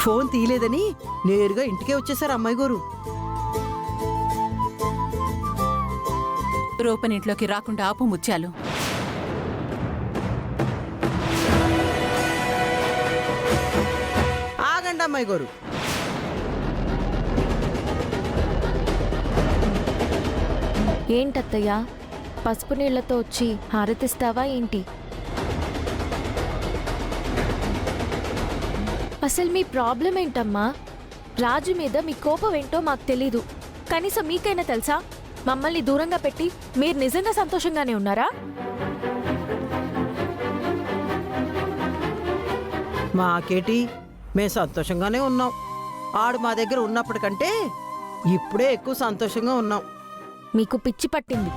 Phone తీయలేదని నేరుగా ఇంటికే వచ్చేసారు అమ్మాయి గారు. రూపనింట్లోకి రాకుండా ఆపు ముత్యాలు. ఆగండి అమ్మాయి గారు. ఏంటత్తయ్యా, పసుపు నీళ్లతో వచ్చి హారతిస్తావా ఏంటి? అసలు మీ ప్రాబ్లం ఏంటమ్మా? రాజు మీద మీ కోపం ఏంటో మాకు తెలీదు. కనీసం మీకైనా తెలుసా? మమ్మల్ని దూరంగా పెట్టి మీరు నిజంగా సంతోషంగానే ఉన్నారా? మాకేటి, మేము సంతోషంగానే ఉన్నాం. ఆడు మా దగ్గర ఉన్నప్పటికంటే ఇప్పుడే ఎక్కువ సంతోషంగా ఉన్నాం. మీకు పిచ్చి పట్టింది.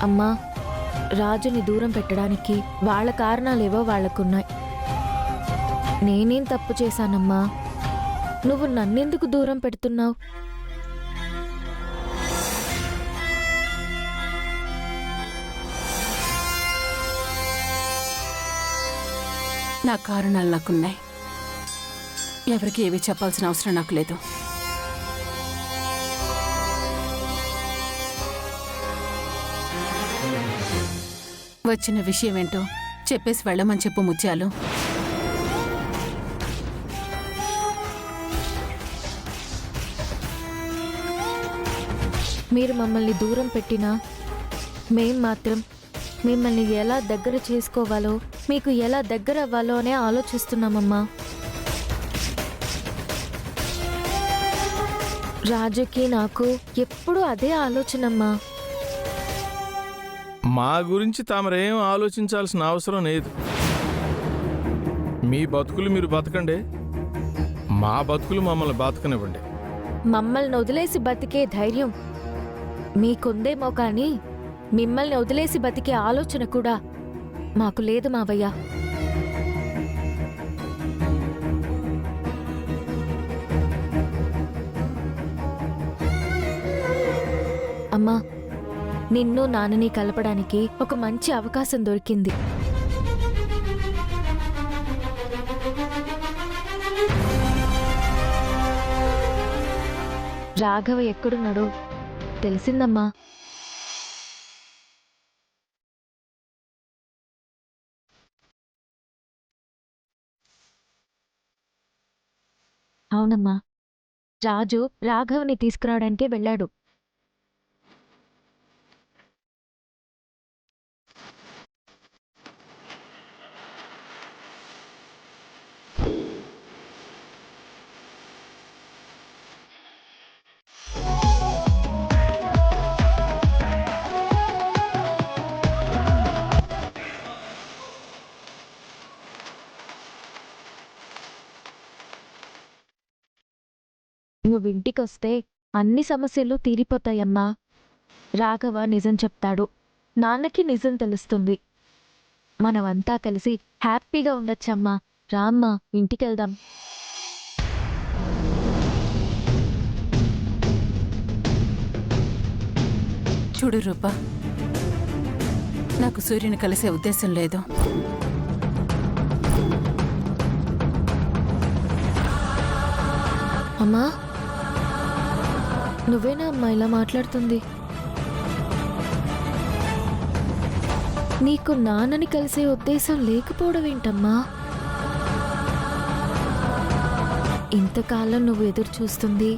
అమ్మా, రాజుని దూరం పెట్టడానికి వాళ్ళ కారణాలేవో వాళ్లకున్నాయి. నేనేం తప్పు చేశానమ్మా? నువ్వు నన్నెందుకు దూరం పెడుతున్నావు? నా కారణాలు నాకున్నాయి. ఎవరికి ఏవి చెప్పాల్సిన అవసరం నాకు లేదు. వచ్చిన విషయం ఏంటో చెప్పేసి వెళ్ళమని చెప్పు ముత్యాలు. మీరు మమ్మల్ని దూరం పెట్టినా మేం మాత్రం మిమ్మల్ని ఎలా దగ్గర చేసుకోవాలో, మీకు ఎలా దగ్గర అవ్వాలో అనే ఆలోచిస్తున్నామమ్మా. రాజుకి నాకు ఎప్పుడూ అదే ఆలోచనమ్మా. మా గురించి తమరేం ఆలోచించాల్సిన అవసరం లేదు. మీ బతుకులు మీరు బతకండి, మా బతుకులు మమ్మల్ని బతకనివ్వండి. మమ్మల్ని వదిలేసి బతికే ధైర్యం మీకుందేమో కానీ మిమ్మల్ని వదిలేసి బతికే ఆలోచన కూడా మాకు లేదు మావయ్య. అమ్మా, నిన్ను నాన్నని కలపడానికి ఒక మంచి అవకాశం దొరికింది. రాఘవ ఎక్కడున్నాడో తెలిసిందమ్మా. అవునమ్మా, రాజు రాఘవని తీసుకురావడానికే వెళ్ళాడు. నువ్వు ఇంటికొస్తే అన్ని సమస్యలు తీరిపోతాయమ్మా. రాఘవ నిజం చెప్తాడు, నాన్నకి నిజం తెలుస్తుంది. మనమంతా కలిసి హ్యాపీగా ఉండొచ్చమ్మా. రామ్మా, ఇంటికెళ్దాం. చూడు రూప, నాకు సూర్యుని కలిసే ఉద్దేశం లేదు. అమ్మా, నువ్వేనా అమ్మా ఇలా మాట్లాడుతుంది? నీకు నాన్నని కలిసే ఉద్దేశం లేకపోవడం ఏంటమ్మా? ఇంతకాలం నువ్వు ఎదురు చూస్తుంది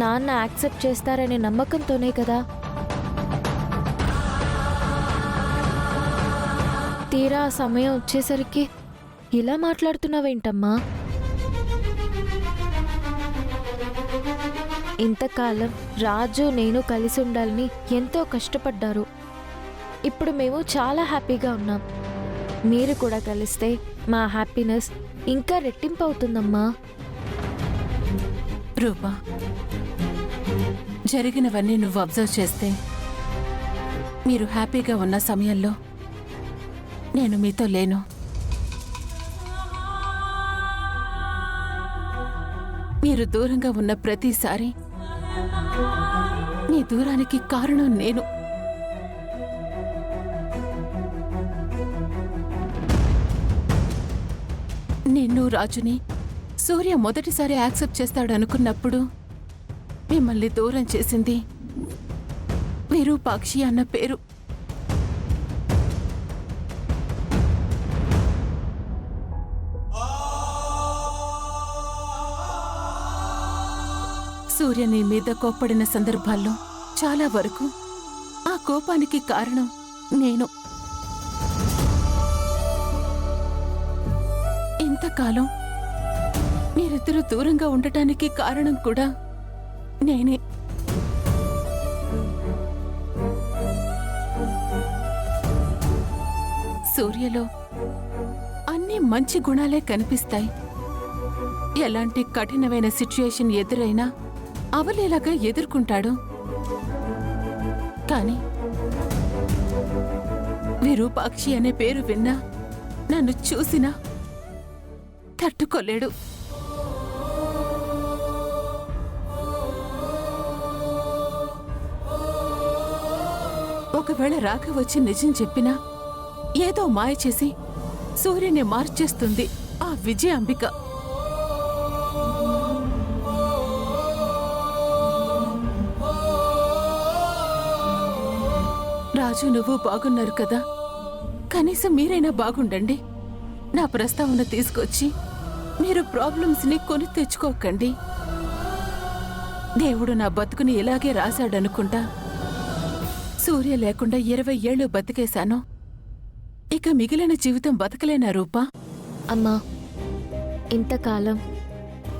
నాన్న యాక్సెప్ట్ చేస్తారనే నమ్మకంతోనే కదా. తీరా ఆ సమయం వచ్చేసరికి ఇలా మాట్లాడుతున్నావేంటమ్మా? ఇంతకాలం రాజు నేను కలిసి ఉండాలని ఎంతో కష్టపడ్డారు. ఇప్పుడు మేము చాలా హ్యాపీగా ఉన్నాం. మీరు కూడా కలిస్తే మా హ్యాపీనెస్ ఇంకా రెట్టింపు అవుతుందమ్మా. రూపా, జరిగినవన్నీ నువ్వు అబ్జర్వ్ చేస్తే మీరు హ్యాపీగా ఉన్న సమయంలో నేను మీతో లేను. మీరు దూరంగా ఉన్న ప్రతిసారి నీ దూరానికి కారణం నేను. నిన్ను రాజుని సూర్య మొదటిసారి యాక్సెప్ట్ చేస్తాడనుకున్నప్పుడు మిమ్మల్ని దూరం చేసింది విరూపాక్షి అన్న పేరు. సూర్య నీ మీద కోప్పడిన సందర్భాల్లో చాలా వరకు ఆ కోపానికి కారణం నేను. ఇంతకాలం మీరిద్దరూ దూరంగా ఉండటానికి కారణం కూడా నేనే. సూర్యలో అన్ని మంచి గుణాలే కనిపిస్తాయి. ఎలాంటి కఠినమైన సిచ్యుయేషన్ ఎదురైనా అవలేలాగా ఎదుర్కొంటాడు. కాని విరూపాక్షి అనే పేరు విన్నా, నన్ను చూసినా తట్టుకోలేడు. ఒకవేళ రాక వచ్చి నిజం చెప్పినా ఏదో మాయ చేసి సూర్యుని మార్చేస్తుంది ఆ విజయాంబిక. రాజు నువ్వు బాగున్నారు కదా, కనీసం మీరైనా బాగుండండి. నా ప్రస్తావన తీసుకొచ్చి మీరు ప్రాబ్లమ్స్ ని కొని తెచ్చుకోకండి. దేవుడు నా బతుకుని ఇలాగే రాశాడనుకుంటా. సూర్య లేకుండా 20 ఏళ్ళు బతికేశాను. ఇక మిగిలిన జీవితం బతకలేనా రూపా? అమ్మా, ఇంతకాలం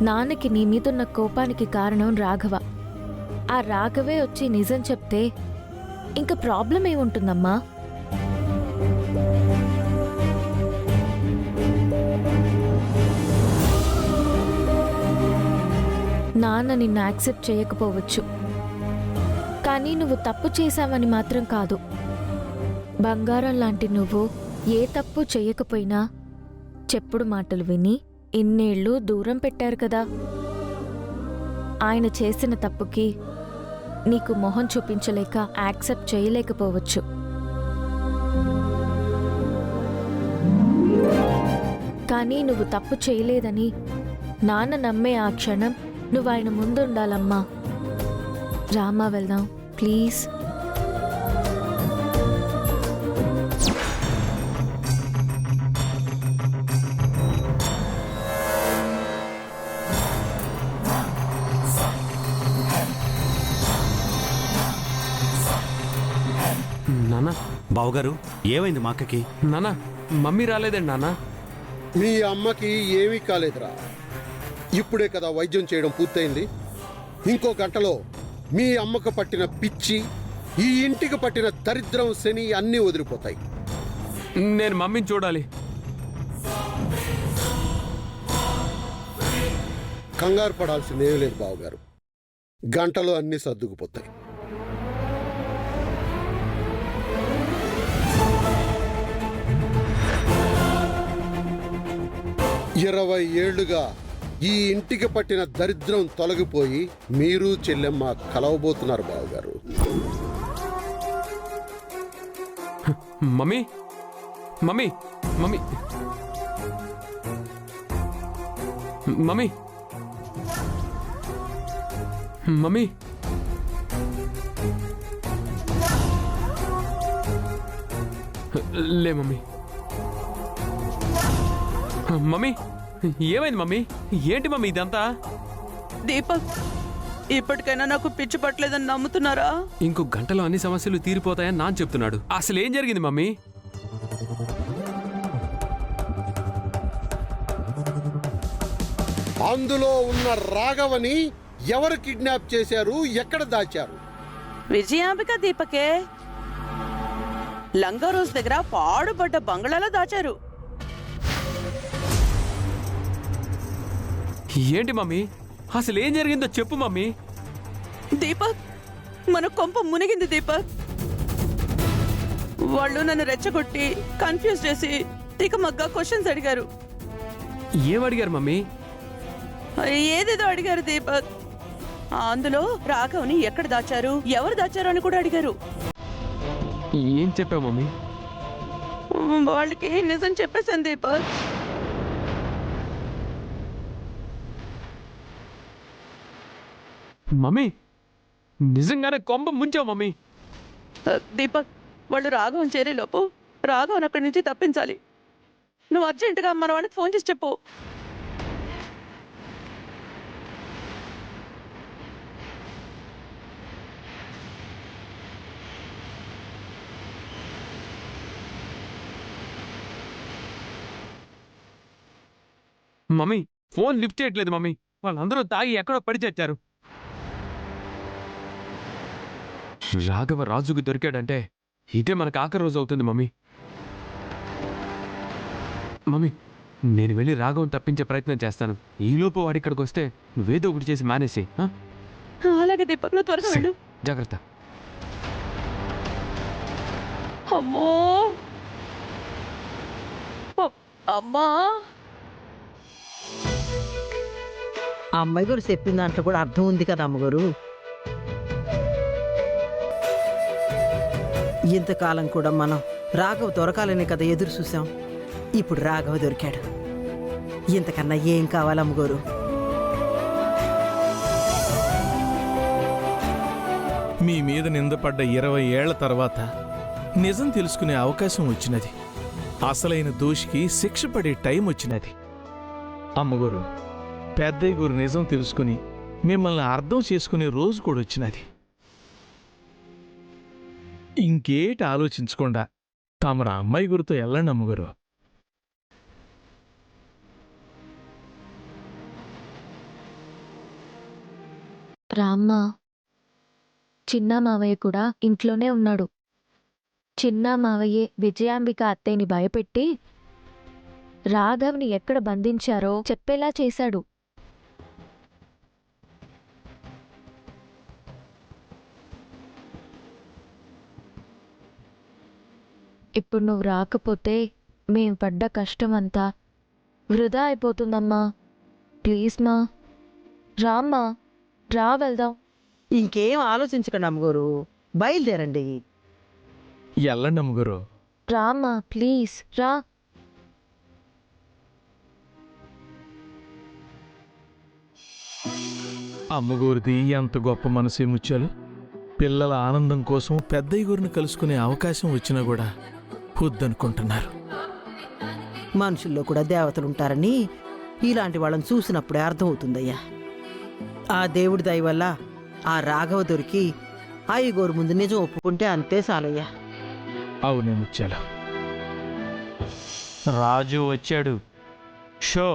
నాన్నకి నీ మీదున్న కోపానికి కారణం రాఘవ. ఆ రాఘవే వచ్చి నిజం చెప్తే ఇంక ప్రాబ్లం ఏముంటుందమ్మా? నాన్న నిన్ను యాక్సెప్ట్ చేయకపోవచ్చు, కానీ నువ్వు తప్పు చేశావని మాత్రం కాదు. బంగారం లాంటి నువ్వు ఏ తప్పు చేయకపోయినా చెప్పుడు మాటలు విని ఇన్నేళ్ళు దూరం పెట్టారు కదా. ఆయన చేసిన తప్పుకి నీకు మొహం చూపించలేక యాక్సెప్ట్ చేయలేకపోవచ్చు. కానీ నువ్వు తప్పు చేయలేదని నాన్న నమ్మే ఆ క్షణం నువ్వు ఆయన ముందుండాలమ్మా. రామా, వెళ్దాం ప్లీజ్. నానా, బావగారు, ఏమైంది మా అక్కకి? నానా, మమ్మీ రాలేదండి నానా. మీ అమ్మకి ఏమీ కాలేదురా. ఇప్పుడే కదా వైద్యం చేయడం పూర్తయింది. ఇంకో గంటలో మీ అమ్మకు పట్టిన పిచ్చి, ఈ ఇంటికి పట్టిన దరిద్రం, శని అన్నీ వదిలిపోతాయి. నేను మమ్మీని చూడాలి. కంగారు పడాల్సిందేమీ లేదు బావగారు. గంటలో అన్నీ సర్దుకుపోతాయి. ఇరవై ఏళ్లుగా ఈ ఇంటికి పట్టిన దరిద్రం తొలగిపోయి మీరు చెల్లెమ్మ కలవబోతున్నారు బావగారు. Mummy, mummy, mummy, mummy, mummy, లే మమ్మీ. మమ్మీ, ఏమైంది మమ్మీ? ఏంటి మమ్మీ ఇదంతా? దీపక్, ఇప్పటికైనా నాకు పిచ్చి పట్టలేదని నమ్ముతున్నారా? ఇంకో గంటలో అన్ని సమస్యలు తీరిపోతాయని నాన్న చెప్తున్నాడు. అసలు ఏం జరిగింది మమ్మీ? అందులో ఉన్న రాఘవని ఎవరు కిడ్నాప్ చేశారు, ఎక్కడ దాచారు? విజయాంబిక దీపకే లంగారోస్ దగ్గర పాడుపడ్డ బంగ్లాలో దాచారు. ఏంటి మమ్మీ? అసలు ఏం జరిగిందో చెప్పు మమ్మీ. దీపక్, మన కొంప మునిగింది దీపక్. వాళ్ళు నన్ను రెచ్చగొట్టి కన్ఫ్యూజ్ చేసి తికమగ్గా క్వశ్చన్స్ అడిగారు. ఏమడిగారు మమ్మీ? ఏదేదో అడిగారు దీపక్. అందులో రాఘవ్ని ఎక్కడ దాచారు, ఎవరు దాచారు అని కూడా అడిగారు. ఏం చెప్పావు మమ్మీ? వాళ్ళకి నిజం చెప్పేశాను దీపక్. మమ్మీ నిజంగానే కొంప ముంచావు మమ్మీ. దీపక్, వాళ్ళు రాఘవన్ చేరేలోపు రాఘవన్ అక్కడి నుంచి తప్పించాలి. నువ్వు అర్జెంటుగా మన వాడికి ఫోన్ చేసి చెప్పు. మమ్మీ ఫోన్ లిఫ్ట్ చేయట్లేదు మమ్మీ. వాళ్ళందరూ తాగి ఎక్కడో పడి చచ్చారు. రాఘవ రాజుకు దొరికాడంటే ఇదే మనకు ఆఖరి రోజు అవుతుంది మమ్మీ. మమ్మీ నేను వెళ్ళి రాఘవన్ తప్పించే ప్రయత్నం చేస్తాను. ఈలోపు వాడి ఇక్కడికి వస్తే నువ్వేదో ఒకటి చేసి మానేసి. అలాగే దీపక్, నువ్వు త్వరగా వెళ్ళు. జాగ్రత్త. అమ్మో, అమ్మా. ఆ అమ్మాయి గారు చెప్పిన దాంట్లో కూడా అర్థం ఉంది కదా అమ్మగారు. ఇంతకాలం కూడా మనం రాఘవ దొరకాలనే కదా ఎదురు చూసాం. ఇప్పుడు రాఘవ దొరికాడు. ఇంతకన్నా ఏం కావాలి అమ్మగారు? మీ మీద నిందపడ్డ 20 ఏళ్ల తర్వాత నిజం తెలుసుకునే అవకాశం వచ్చినది. అసలైన దోషికి శిక్ష పడే టైం వచ్చినది. అమ్మగారు, పెద్దయ్య గారు నిజం తెలుసుకుని మిమ్మల్ని అర్థం చేసుకునే రోజు కూడా వచ్చినది. ఇంకేటి ఆలోచించకుండా తమరు అమ్మాయి గురితో వెళ్ళండి అమ్మగారు. రామ్మ, చిన్న మావయ్య కూడా ఇంట్లోనే ఉన్నాడు. చిన్న మావయ్యే విజయాంబిక అత్తయ్యని భయపెట్టి రాఘవ్ని ఎక్కడ బంధించారో చెప్పేలా చేశాడు. ఇప్పుడు నువ్వు రాకపోతే మేం పడ్డ కష్టమంతా వృధా అయిపోతుందమ్మా. ప్లీజ్ మా, రామ్మా, రా వెళ్దాం. ఇంకేం ఆలోచించకండి అమ్మగారు, బయలుదేరండి. వెళ్ళండి అమ్మగారు. రామ్మా, ప్లీజ్ రా. అమ్మగారిది ఎంత గొప్ప మనసే ముచ్చాలు. పిల్లల ఆనందం కోసం పెద్దయ్య గారిని కలుసుకునే అవకాశం వచ్చినా కూడా వద్దనుకుంటున్నారు. మనుషుల్లో కూడా దేవతలు ఉంటారని ఇలాంటి వాళ్ళని చూసినప్పుడే అర్థమవుతుందయ్యా. ఆ దేవుడి దయ వల్ల ఆ రాఘవ దొరికి అయ్యగోరు ముందు నిజం ఒప్పుకుంటే అంతే చాలయ్యా. అవునే ముచ్చాలు. రాజు వచ్చాడు. షో.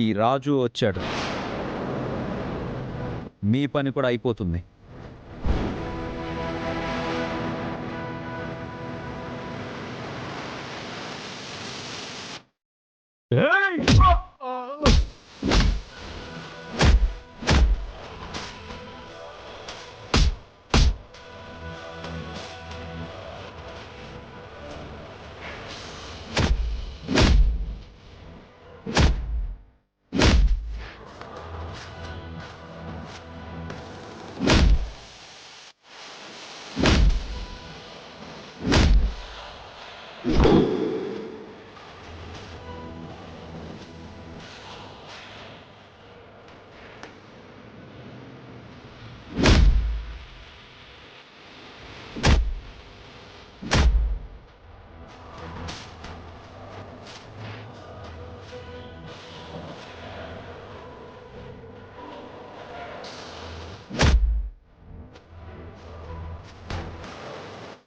ఈ రాజు వచ్చాడు. మీ పని కూడా అయిపోతుంది.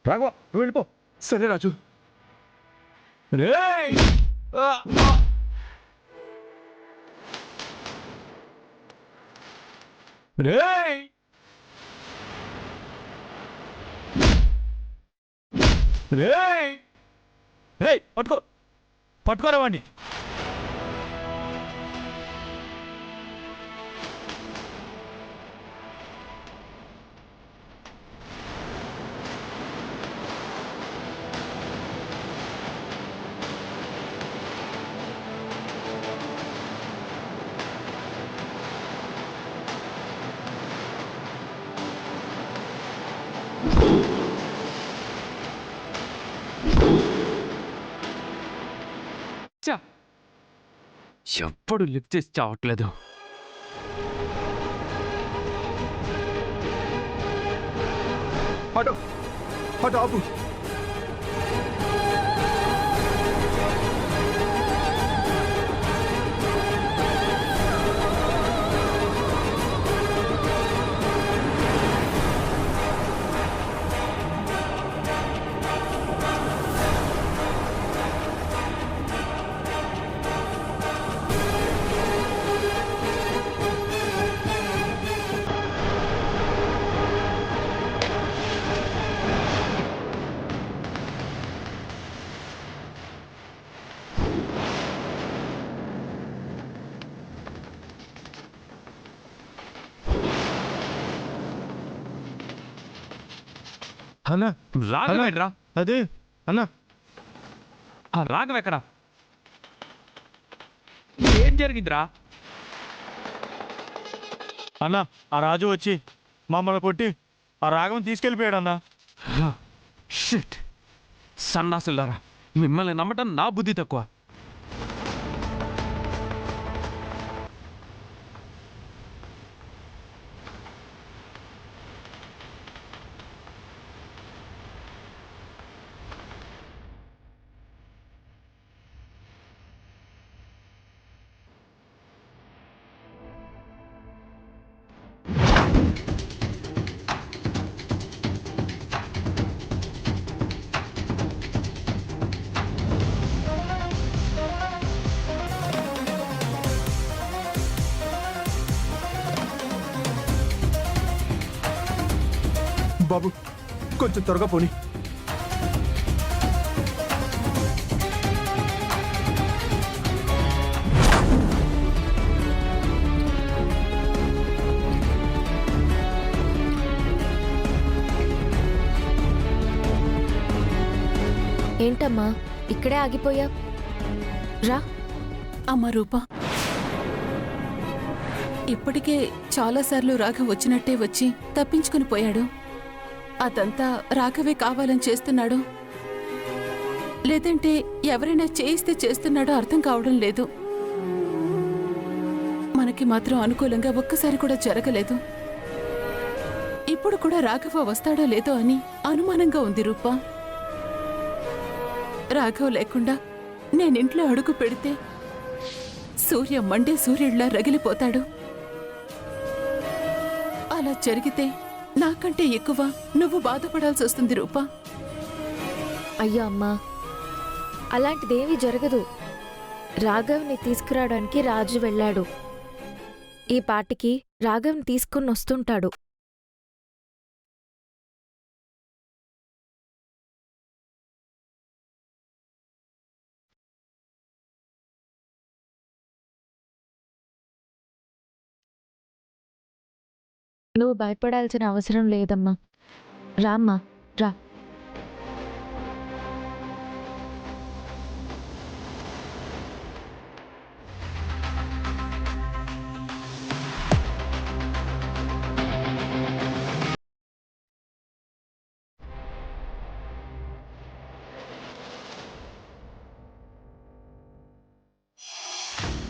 రాఘవ, నువ్వు వెళ్ళిపో. సరే రాజు. రేయ్! రేయ్! రేయ్! రేయ్, పట్టుకోరా వాడిని. ఎప్పుడు లిఫ్ట్ చేసి చావట్లేదు. ఆటో ఆటో ఆపు. అన్నా రాఘవేంట్రా? అదే అన్నా ఆ రాఘవ్ ఎక్కడా? ఏం జరిగిందిరా? అన్నా ఆ రాజు వచ్చి మమ్మల్ని కొట్టి ఆ రాగం తీసుకెళ్ళిపోయాడు అన్నా. షిట్, సన్నాసులారా, మిమ్మల్ని నమ్మటం నా బుద్ధి తక్కువ. బాబు కొంచెం త్వరగా పోనీ. ఏంటమ్మా ఇక్కడే ఆగిపోయా? రా. అమ్మ రూపా, ఇప్పటికే చాలాసార్లు రాఘవ్ వచ్చినట్టే వచ్చి తప్పించుకుని పోయాడు. అదంతా రాఘవే కావాలని చేస్తున్నాడు, లేదంటే ఎవరైనా చేయిస్తే చేస్తున్నాడో అర్థం కావడం లేదు. మనకి మాత్రం అనుకూలంగా ఒక్కసారి కూడా జరగలేదు. ఇప్పుడు కూడా రాఘవ వస్తాడో లేదో అని అనుమానంగా ఉంది రూపా. రాఘవ్ లేకుండా నేనింట్లో అడుగు పెడితే సూర్య మండే సూర్యుడిలా రగిలిపోతాడు. అలా జరిగితే నాకంటే ఎక్కువ నువ్వు బాధపడాల్సి వస్తుంది రూపా. అయ్యో అమ్మా, అలాంటిదేమీ జరగదు. రాఘవ్ని తీసుకురావడానికి రాజు వెళ్ళాడు. ఈ పాటికి రాఘవ్ని తీసుకుని వస్తుంటాడు. నువ్వు భయపడాల్సిన అవసరం లేదమ్మా. రామ్మా, రా.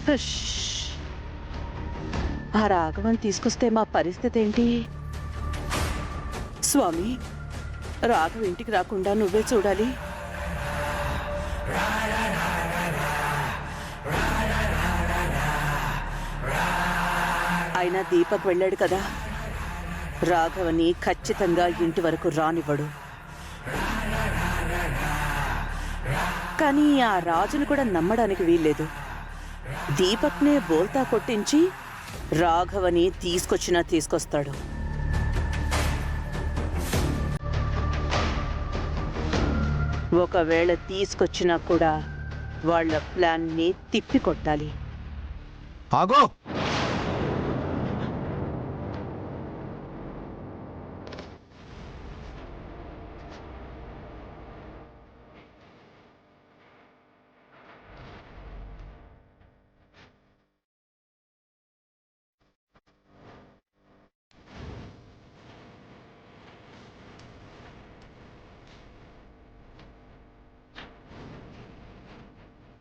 హష్. ఆ రాఘవన్ తీసుకొస్తే మా పరిస్థితి ఏంటి? స్వామి, రాఘవ్ ఇంటికి రాకుండా నువ్వే చూడాలి. అయినా దీపక్ వెళ్ళాడు కదా, రాఘవని ఖచ్చితంగా ఇంటి వరకు రానివ్వడు. కానీ ఆ రాజును కూడా నమ్మడానికి వీల్లేదు. దీపక్నే బోల్తా కొట్టించి రాఘవని తీసుకొస్తాడు. ఒకవేళ తీసుకొచ్చినా కూడా వాళ్ళ ప్లాన్ని తిప్పికొట్టాలి. ఆగో.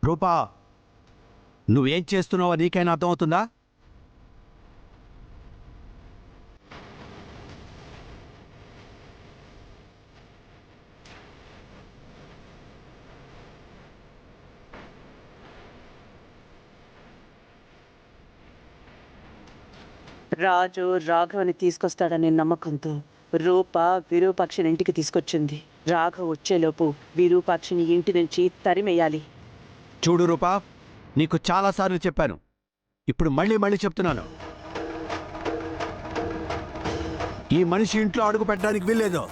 రూపా, నువ్వేం చేస్తున్నావో నీకైనా అర్థమవుతుందా? రాజు రాఘవని తీసుకొస్తాడనే నమ్మకంతో రూప విరూపాక్షిని ఇంటికి తీసుకొచ్చింది. రాఘవ్ వచ్చేలోపు విరూపాక్షిని ఇంటి నుంచి తరిమేయాలి. చూడు రూపా, నీకు చాలాసార్లు చెప్పాను, ఇప్పుడు మళ్ళీ చెప్తున్నాను, ఈ మనిషి ఇంట్లో అడుగు పెట్టడానికి వీల్లేదు.